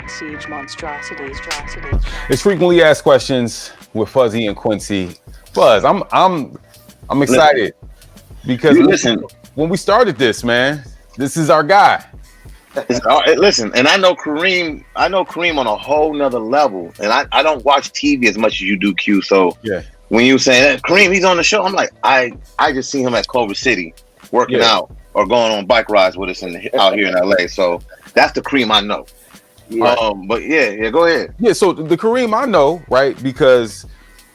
siege monstrosities. It's frequently asked questions with Fuzzy and Quincy. Fuzz, I'm excited because Listen, when we started this, man, this is our guy. listen, and I know Kareem. I know Kareem on a whole nother level, and I don't watch TV as much as you do, Q. So Yeah. when you saying that Kareem, he's on the show, I'm like, I just see him at Culver City working out or going on bike rides with us out here in LA. So that's the Kareem I know. Yeah. But yeah, go ahead. Yeah, so the Kareem I know, right? Because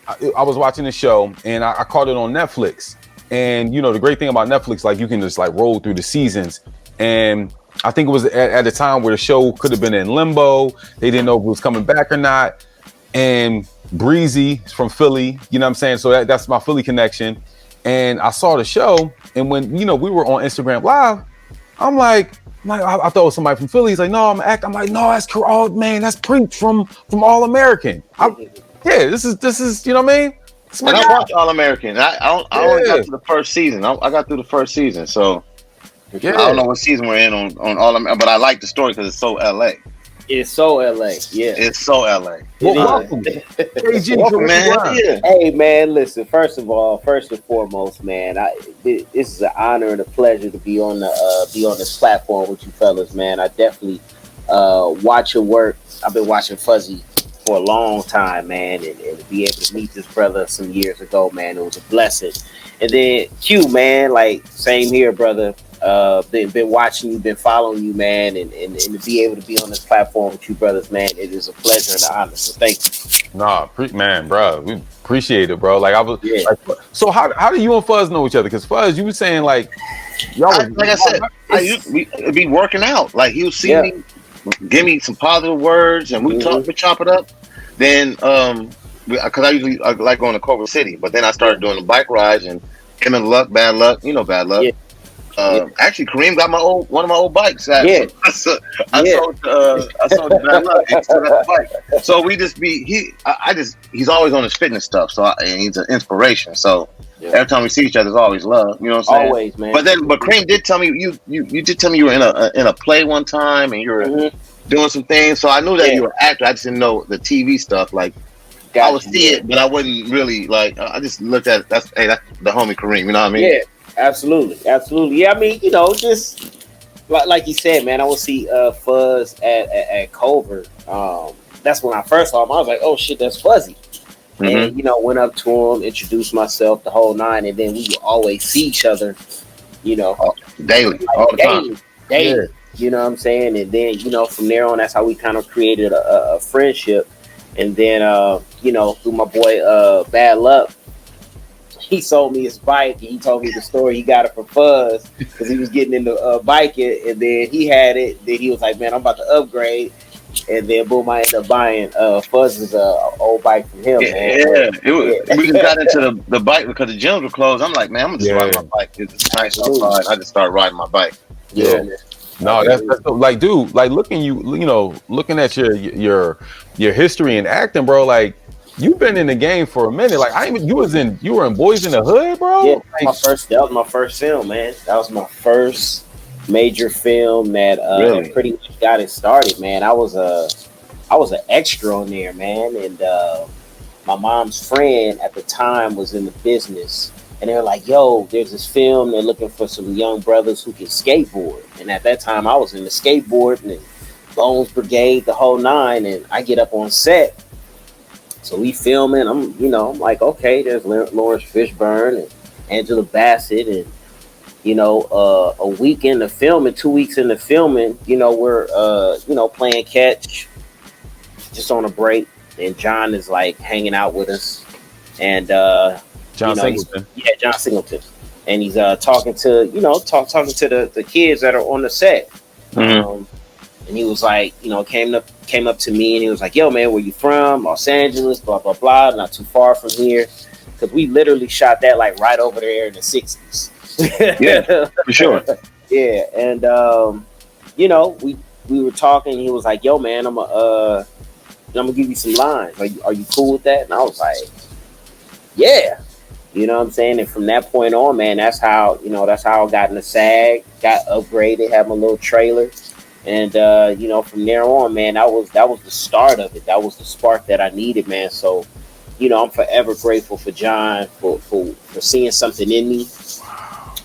I was watching the show and I caught it on Netflix. And you know, the great thing about Netflix, like you can just like roll through the seasons. And I think it was at a time where the show could have been in limbo. They didn't know if it was coming back or not. And Breezy is from Philly, you know what I'm saying? So that's my Philly connection. And I saw the show, and when we were on Instagram Live, I'm like, I thought it was somebody from Philly. He's like, no, I'm acting. I'm like, no, that's oh man, that's Preach from All American. This is you know what I mean? And I watch All American. I only got to the first season. I got through the first season, so I don't know what season we're in on All American, but I like the story because it's so LA. It's so LA, yeah. It's so LA. Welcome, man. Yeah. Hey, man, listen. First and foremost, man, this is an honor and a pleasure to be on this platform with you fellas, man. I definitely watch your work. I've been watching Fuzzy for a long time, man, and to be able to meet this brother some years ago, man, it was a blessing. And then Q, man, like same here, brother. Been watching you, been following you, man, and to be able to be on this platform with you brothers, man, it is a pleasure and an honor. So thank you. Nah, man, bro, we appreciate it, bro. Like I was, like, so how do you and Fuzz know each other? Because Fuzz, you were saying like, y'all was, like I said, I used to be working out. Like he'll see me, give me some positive words, and we chop it up. Then, because I usually like going to Culver City, but then I started doing the bike rides and him and Bad Luck, Bad Luck. Yeah. Actually, Kareem got one of my old bikes. I sold the Bad Luck and still got the bike. So we just he's always on his fitness stuff. So and he's an inspiration. So every time we see each other, there's always love. You know what I'm saying? Always, man. But Kareem did tell me you did tell me you were in a play one time and you were doing some things. So I knew that you were an actor. I just didn't know the TV stuff. Like I would see it, but I wouldn't really like. I just looked at it, that's the homie Kareem. You know what I mean? Yeah. Absolutely. Yeah, I mean, just like you said, man, I would see Fuzz at Culver. That's when I first saw him. I was like, oh shit, that's Fuzzy. And went up to him, introduced myself, the whole nine, and then we would always see each other, daily, all the time. Daily. You know what I'm saying? And then, from there on, that's how we kind of created a friendship. And then through my boy Bad Luck, he sold me his bike, and he told me the story. He got it from Fuzz because he was getting into biking, and then he had it. Then he was like, "Man, I'm about to upgrade," and then boom, I ended up buying Fuzz's old bike from him. Man. We just got into the bike because the gyms were closed. I'm like, man, I'm gonna just ride my bike. It's nice outside. I just started riding my bike. Yeah. No, that's like, dude, like looking at your history in acting, bro, like. You've been in the game for a minute. Like you were in Boys in the Hood, bro. Yeah, that was my first film, man. That was my first major film that pretty much got it started, man. I was an extra on there, man, and my mom's friend at the time was in the business, and they're like, "Yo, there's this film. They're looking for some young brothers who can skateboard." And at that time, I was in the skateboard and Bones Brigade, the whole nine, and I get up on set. So we filming. I'm like, okay, there's Lawrence Fishburne and Angela Bassett, and a week into filming, 2 weeks into filming, we're playing catch, just on a break, and John is like hanging out with us, and John Singleton, John Singleton, and he's talking to the kids that are on the set. And he was like, came up to me and he was like, "Yo, man, where you from? Los Angeles, blah, blah, blah. Not too far from here." Because we literally shot that like right over there in the 60s. Yeah, for sure. Yeah. And, we were talking. He was like, "Yo, man, I'm gonna give you some lines. Are you cool with that?" And I was like, "Yeah." You know what I'm saying? And from that point on, man, that's how I got in the SAG, got upgraded, had my little trailer. And you know, from there on, man, that was the start of it. That was the spark that I needed, man. So, you know, I'm forever grateful for John for seeing something in me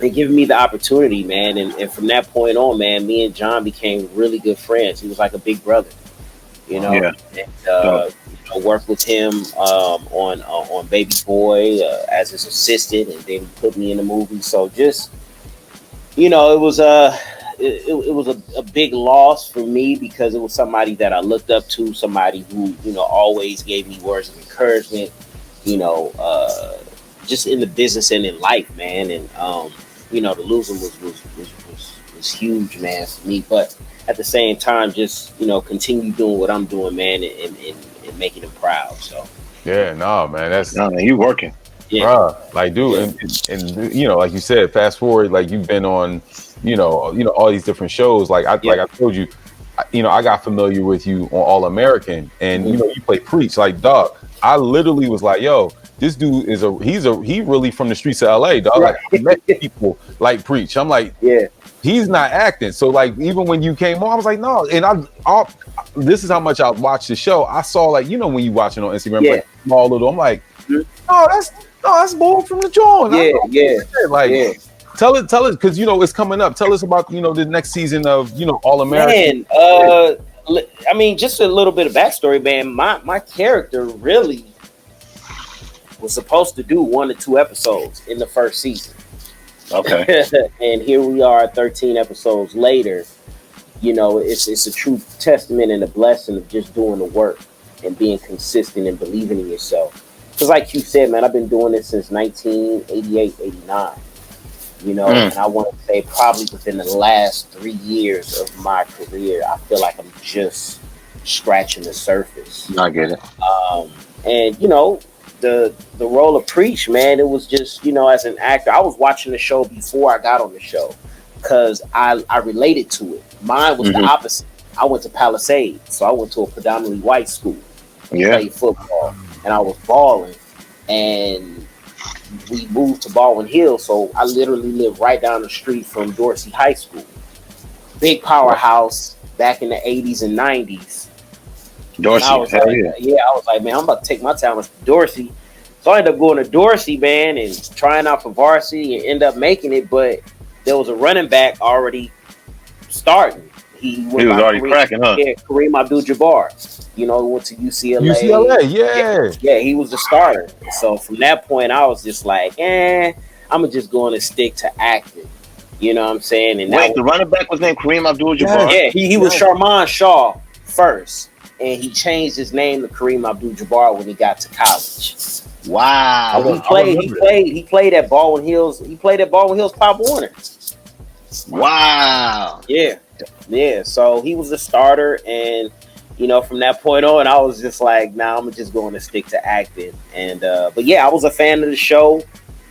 and giving me the opportunity, man. And from that point on, man, me and John became really good friends. He was like a big brother, you know. Yeah. And, you know, worked with him on Baby Boy as his assistant, and then he put me in the movie. So just, you know, it was it was a big loss for me because it was somebody that I looked up to, somebody who, you know, always gave me words of encouragement, you know, just in the business and in life, man. And you know, the losing was huge, man, for me. But at the same time, just, you know, continue doing what I'm doing, man, and making them proud. So Yeah, no, man, that's No, man, you working. yeah. bruh, like, dude, and you know, like you said, fast forward, like you've been on, you know, all these different shows. Like I told you, you know, I got familiar with you on All American, and you know, you play Preach. Like, dog, I literally was like, yo, this dude is he really from the streets of LA, dog. Like, I met people like Preach. I'm like, Yeah. he's not acting. So like, even when you came on, I was like, no. And I this is how much I watched the show. I saw, like, you know, when you watching on Instagram, like small little, I'm like, oh, that's bull from the joint. Like, tell it, because, you know, it's coming up. Tell us about, you know, the next season of, you know, All American. Man, I mean, just a little bit of backstory, man. My character really was supposed to do 1 to 2 episodes in the first season. Okay. And here we are 13 episodes later. You know, it's a true testament and a blessing of just doing the work and being consistent and believing in yourself. Because like you said, man, I've been doing this since 1988, 89. You know, and I want to say probably within the last 3 years of my career, I feel like I'm just scratching the surface. I get it. And, you know, the role of Preach, man, it was just, you know, as an actor, I was watching the show before I got on the show because I related to it. Mine was the opposite. I went to Palisades, so I went to a predominantly white school. Played football, and I was balling. And we moved to Baldwin Hills, so I literally lived right down the street from Dorsey High School. Big powerhouse back in the 80s and 90s. Dorsey, I was like, man, I'm about to take my talents to Dorsey. So I ended up going to Dorsey, man, and trying out for varsity and end up making it. But there was a running back already starting. He was already cracking, huh? Yeah, Kareem Abdul-Jabbar. You know, went to UCLA. Yeah, he was the starter. So from that point, I was just like, I'm just going to stick to acting. You know what I'm saying? And wait, the running back was named Kareem Abdul-Jabbar? Yeah, he was Sharman Shaw first. And he changed his name to Kareem Abdul-Jabbar when he got to college. Wow. He played at Baldwin Hills. He played at Baldwin Hills Pop Warner. Wow. Yeah. So he was the starter, and you know, from that point on, I was just like, nah, I'm just going to stick to acting. And but yeah, I was a fan of the show.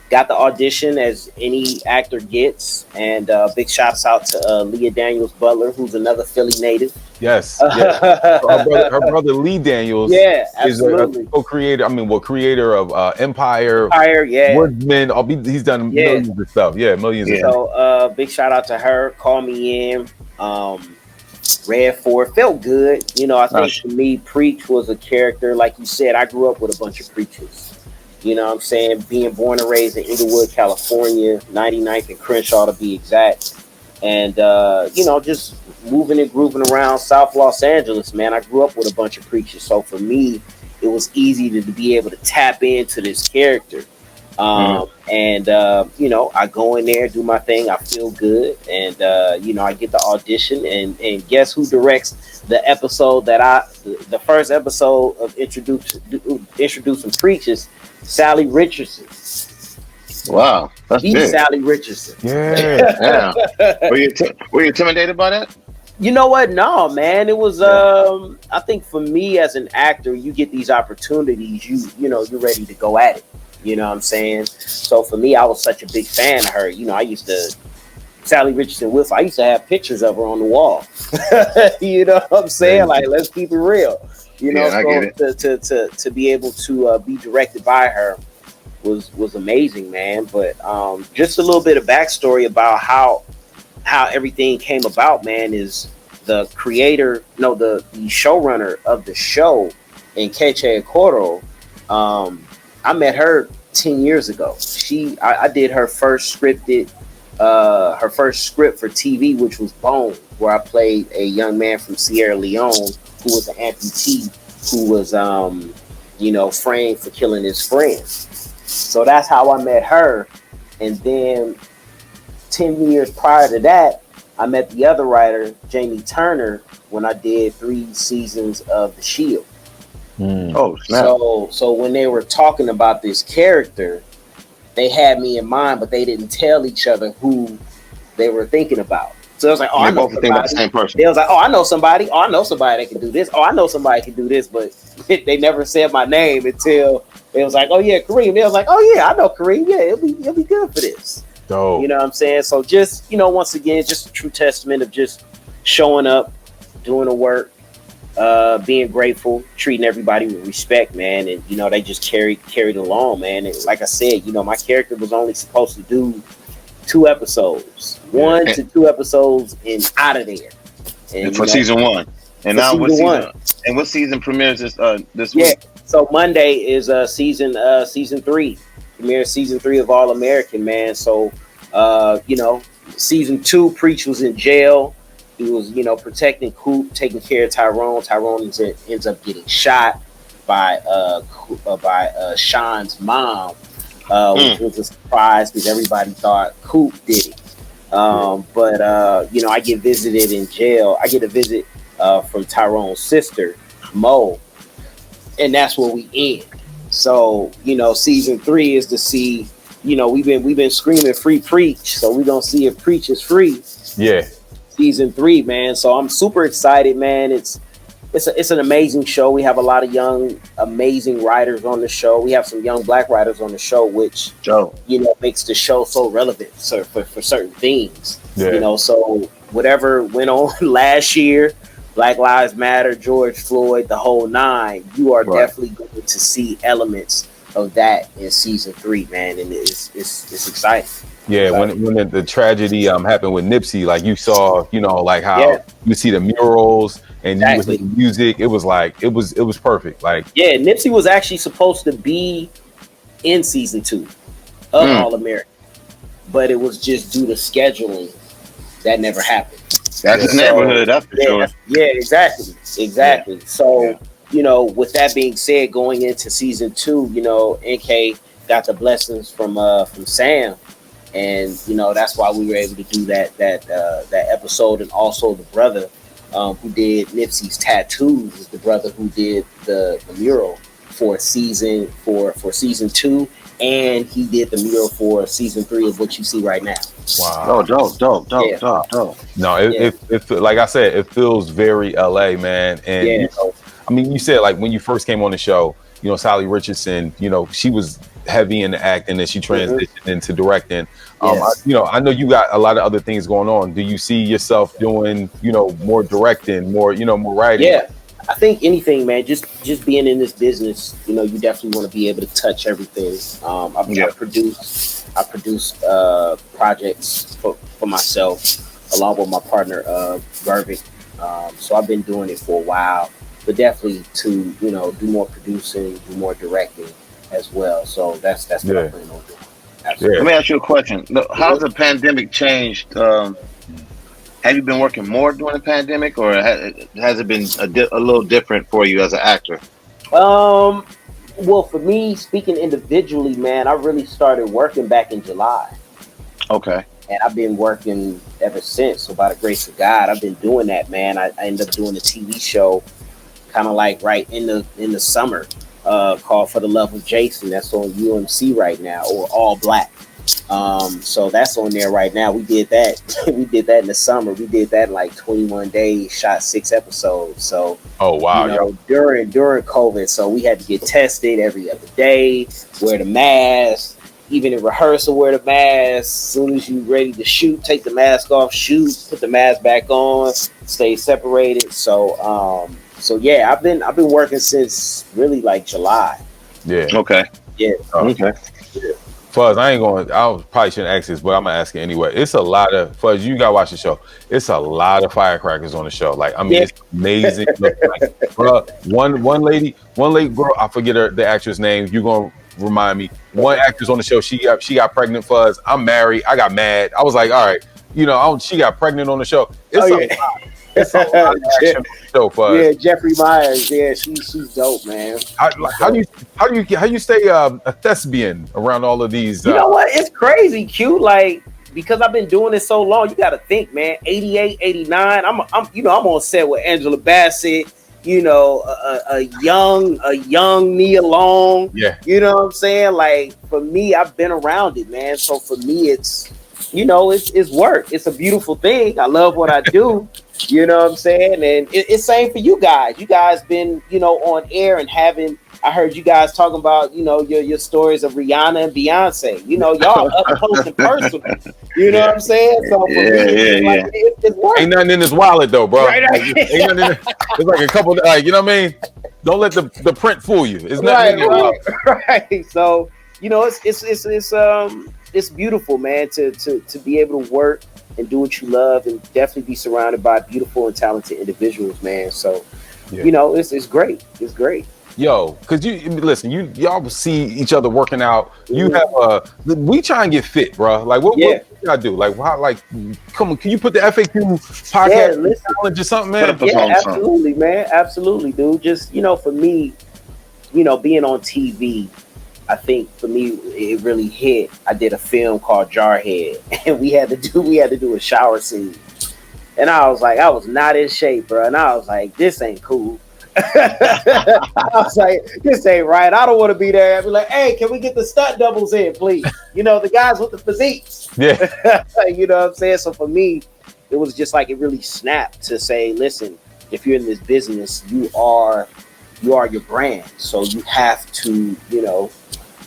Got the audition as any actor gets, and big shouts out to Leah Daniels Butler, who's another Philly native. Yes. Her brother Lee Daniels. Yeah, is a co-creator. Creator of Empire. Yeah. Woodman. He's done millions of stuff. Yeah, millions. Of stuff. So big shout out to her. Call me in. Read for it. Felt good. You know, I think for me, Preach was a character. Like you said, I grew up with a bunch of preachers. You know what I'm saying? Being born and raised in Inglewood, California, 99th and Crenshaw to be exact. And, you know, just moving and grooving around South Los Angeles, man. I grew up with a bunch of preachers. So for me, it was easy to be able to tap into this character. And, you know, I go in there, do my thing. I feel good. And, you know, I get the audition. And guess who directs the episode the first episode of Introducing Preachers? Sally Richardson. Wow, that's big. Sally Richardson. Yeah. Were you intimidated by that? You know what? No, man. It was. I think for me as an actor, you get these opportunities. You know, you're ready to go at it. You know what I'm saying? So for me, I was such a big fan of her. You know, I used to Sally Richardson Wilson. I used to have pictures of her on the wall. You know what I'm saying? Like, let's keep it real. You know, to be able to be directed by her was amazing, man. But just a little bit of backstory about how everything came about, man, is, the creator, no, the showrunner of the show, Nkechi Okoro, I met her 10 years ago. I did her first script for TV, which was Bone, where I played a young man from Sierra Leone who was an amputee who was, framed for killing his friends. So that's how I met her. And then 10 years prior to that, I met the other writer, Jamie Turner, when I did 3 seasons of The Shield. Oh, snap. So when they were talking about this character, they had me in mind, but they didn't tell each other who they were thinking about. So I was like, oh, I know somebody. About the same person. They was like, oh, I know somebody. Oh, I know somebody that can do this. Oh, I know somebody can do this. But they never said my name until it was like, oh yeah, Kareem. They was like, oh yeah, I know Kareem. Yeah, it'll be good for this. Dope. You know what I'm saying? So just, once again, just a true testament of just showing up, doing the work, being grateful, treating everybody with respect, man. And, they just carried along, man. And like I said, my character was only supposed to do 2 episodes, 1 to 2 episodes and out of there. And for season 1. And now what season? And what season premieres this week? So Monday is season 3. Premiere season 3 of All American, man. So season 2, Preach was in jail. He was, protecting Coop, taking care of Tyrone. Tyrone ends up getting shot by Sean's mom, which was a surprise because everybody thought Coop did it. But I get visited in jail. I get a visit from Tyrone's sister, Mo, and that's where we end. So, season 3 is to see, we've been screaming free Preach, so we're gonna see if Preach is free. Yeah. Season 3, man. So I'm super excited, man. It's an amazing show. We have a lot of young, amazing writers on the show. We have some young Black writers on the show, which makes the show so relevant for certain things. Yeah. So whatever went on last year, Black Lives Matter, George Floyd, the whole 9, you are definitely going to see elements of that in season 3, man, and it's exciting. Yeah, when the tragedy happened with Nipsey, like you saw, like how you see the murals and you hear the music, it was like it was perfect. Like Nipsey was actually supposed to be in season 2 of All American, but it was just due to scheduling that never happened. That's his neighborhood, that's for sure. Yeah, exactly. Yeah. So, with that being said, going into season 2, NK got the blessings from Sam, and that's why we were able to do that episode. And also the brother who did Nipsey's tattoos is the brother who did the mural for season 2, and he did the mural for season 3 of what you see right now. Wow. Dope. No, it like I said, it feels very LA, man. And you said like when you first came on the show, Sally Richardson, she was heavy in the acting and she transitioned into directing. I know you got a lot of other things going on. Do you see yourself doing, more directing, more writing? Yeah. I think anything, man, just being in this business, you definitely want to be able to touch everything. I produce projects for myself along with my partner, Gervin. So I've been doing it for a while, but definitely to, do more producing, do more directing as well. So that's what I plan on doing. Absolutely. Let me ask you a question. How's the pandemic changed? Have you been working more during the pandemic, or has it been a little different for you as an actor? Well, for me, speaking individually, man, I really started working back in July. Okay. And I've been working ever since. So by the grace of God, I've been doing that, man. I ended up doing a TV show kind of like right in the summer called For the Love of Jason. That's on UMC right now, or All Black. So that's on there right now. We did that. We did that in the summer. We did that in like 21 days, shot 6 episodes. So during COVID, so we had to get tested every other day, wear the mask, even in rehearsal, wear the mask. As soon as you ready to shoot, take the mask off, shoot, put the mask back on, stay separated. So yeah, I've been working since really like July. Yeah. Okay. Yeah. Okay. Yeah. Fuzz, I probably shouldn't ask this, but I'm gonna ask it anyway. It's a lot of Fuzz. You gotta watch the show. It's a lot of firecrackers on the show. Like, I mean, it's amazing. Like, bro, one lady, girl, I forget the actress name. You're gonna remind me. One actress on the show, she got pregnant. Fuzz, I'm married. I got mad. I was like, all right, she got pregnant on the show. It's a lot. It's a lot of action on the show, Fuzz. Yeah, Jeffrey Myers. Yeah, she's dope, man. How do you stay a thespian around all of these? You know what? It's crazy, Q. Like, because I've been doing this so long, you got to think, man. 88, 89. I'm on set with Angela Bassett. A young Nia Long. Yeah. You know what I'm saying? Like, for me, I've been around it, man. So for me, it's work. It's a beautiful thing. I love what I do. You know what I'm saying? And it's same for you guys. You guys been, on air and I heard you guys talking about, your stories of Rihanna and Beyonce. Y'all up close and personal. You know what I'm saying? So for me, it's work. Ain't nothing in this wallet though, bro. Right. Ain't nothing it's like a couple, like, you know what I mean? Don't let the print fool you. It's nothing in your wallet. Right. So, it's beautiful, man, to be able to work and do what you love and definitely be surrounded by beautiful and talented individuals, man. So, it's great. It's great. Yo, cause y'all see each other working out. You have we try and get fit, bro. Like what you gotta do? Like how? Like, come on, can you put the FAQ podcast challenge or something, man? Yeah, absolutely, man. Absolutely, dude. Just for me, being on TV. I think for me it really hit. I did a film called Jarhead, and we had to do a shower scene, and I was like, I was not in shape, bro, and I was like, this ain't cool. I was like, this ain't right. I don't want to be there. I'd be like, hey, can we get the stunt doubles in, please? The guys with the physiques. Yeah. You know what I'm saying? So for me, it was just like it really snapped to say, listen, if you're in this business, you are your brand, so you have to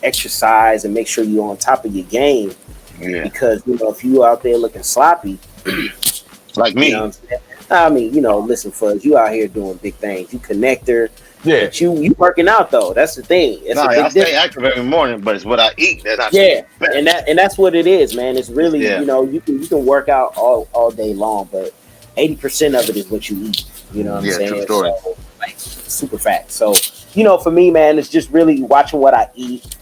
exercise and make sure you're on top of your game. Yeah. Because if you out there looking sloppy, like me, I mean, listen, Fuzz, you out here doing big things. You connector. Yeah. But you working out though. That's the thing. I stay active every morning, but it's what I eat that I and that's what it is, man. It's really you can work out all day long, but 80% of it is what you eat. You know what I'm saying? True story. So, like, super fact. So for me, man, it's just really watching what I eat.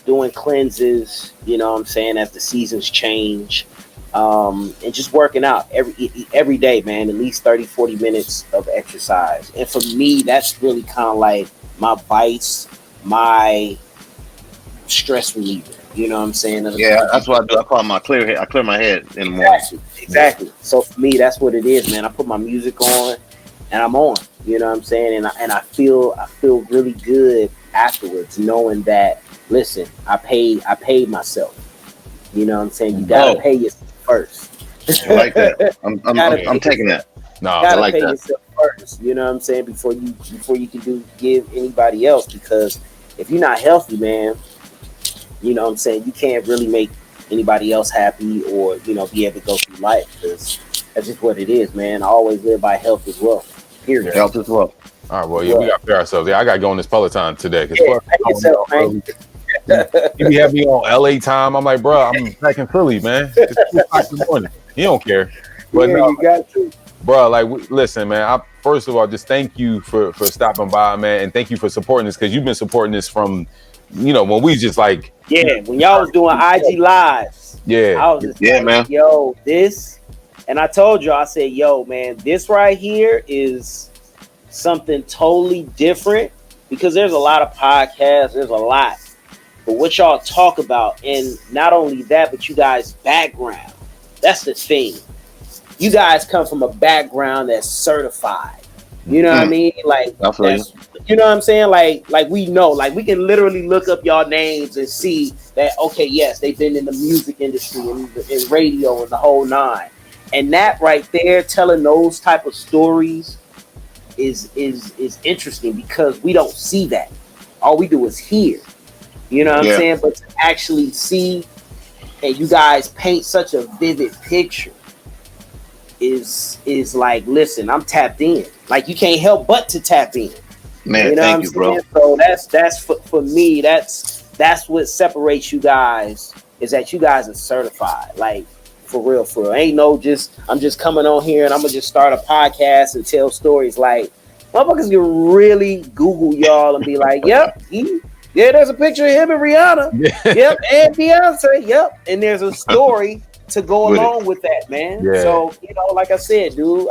Doing cleanses, what I'm saying, as the seasons change, and just working out every day, man, at least 30-40 minutes of exercise. And for me, that's really kind of like my vice, my stress reliever. You know what I'm saying? That's what I do. I call my clear head. I clear my head in the morning. Exactly. So for me, that's what it is, man. I put my music on and I'm on. You know what I'm saying? And I feel really good afterwards, knowing that, listen, I paid myself. You know what I'm saying? You gotta pay yourself first. I like that. I'm taking that. No, you gotta I like pay that. yourself first. You know what I'm saying? Before you can give anybody else, because if you're not healthy, man, you know what I'm saying, you can't really make anybody else happy or be able to go through life, because that's just what it is, man. I always live by health as well. Period. Health as well. All right, well, we got to pay ourselves. Yeah, I got to go on this Peloton today. Pay yourself, man. He have me on LA time. I'm like, bro, I'm back in Philly, man. It's 2 o'clock in the morning. He don't care. But you got to. Bro, listen, man. First of all, just thank you for stopping by, man, and thank you for supporting this, because you've been supporting this from, when we just like. Yeah, when y'all was doing IG lives. Yeah. I was just man. Yo, this, and I told you, I said, yo, man, this right here is something totally different, because there's a lot of podcasts, there's a lot. But what y'all talk about, and not only that, but you guys' background. That's the thing. You guys come from a background that's certified. You know what I mean? Like, you know what I'm saying? Like we know, like we can literally look up y'all names and see that, okay, yes, they've been in the music industry and in radio and the whole nine. And that right there, telling those type of stories is interesting, because we don't see that. All we do is hear. You know what I'm saying? But to actually see, and you guys paint such a vivid picture is like, listen, I'm tapped in. Like, you can't help but to tap in. Man, you know thank you, bro. So that's for me, that's that's what separates you guys, is that you guys are certified. Like, for real, for real. Ain't no I'm just coming on here and I'm gonna just start a podcast and tell stories. Like, motherfuckers can really Google y'all and be like, yep, there's a picture of him and Rihanna. Yep, and Beyonce. Yep. And there's a story to go along with that, man. Yeah. So, like I said, dude,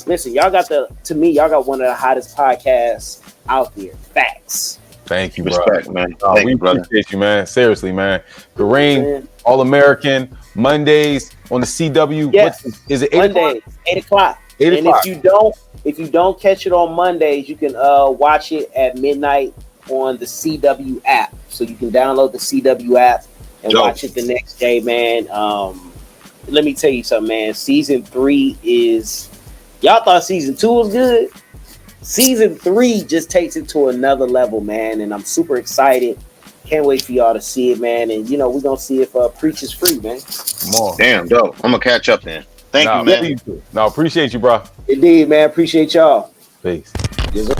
listen, y'all got y'all got one of the hottest podcasts out there. Facts. Thank you, Respect, bro. man. We appreciate you, man. Seriously, man. Kareem, All-American, Mondays on the CW. Yes. Is it 8 Mondays, 8 o'clock. 8 and o'clock. if you don't catch it on Mondays, you can watch it at midnight on the CW app. So you can download the CW app and watch it the next day, man. Let me tell you something, man. Season 3 is... Y'all thought season 2 was good? Season 3 just takes it to another level, man. And I'm super excited. Can't wait for y'all to see it, man. And, we're going to see if Preach is free, man. Come on. Damn, dope. I'm going to catch up then. Thank you, man. No, appreciate you, bro. Indeed, man. Appreciate y'all. Peace. Yes, sir.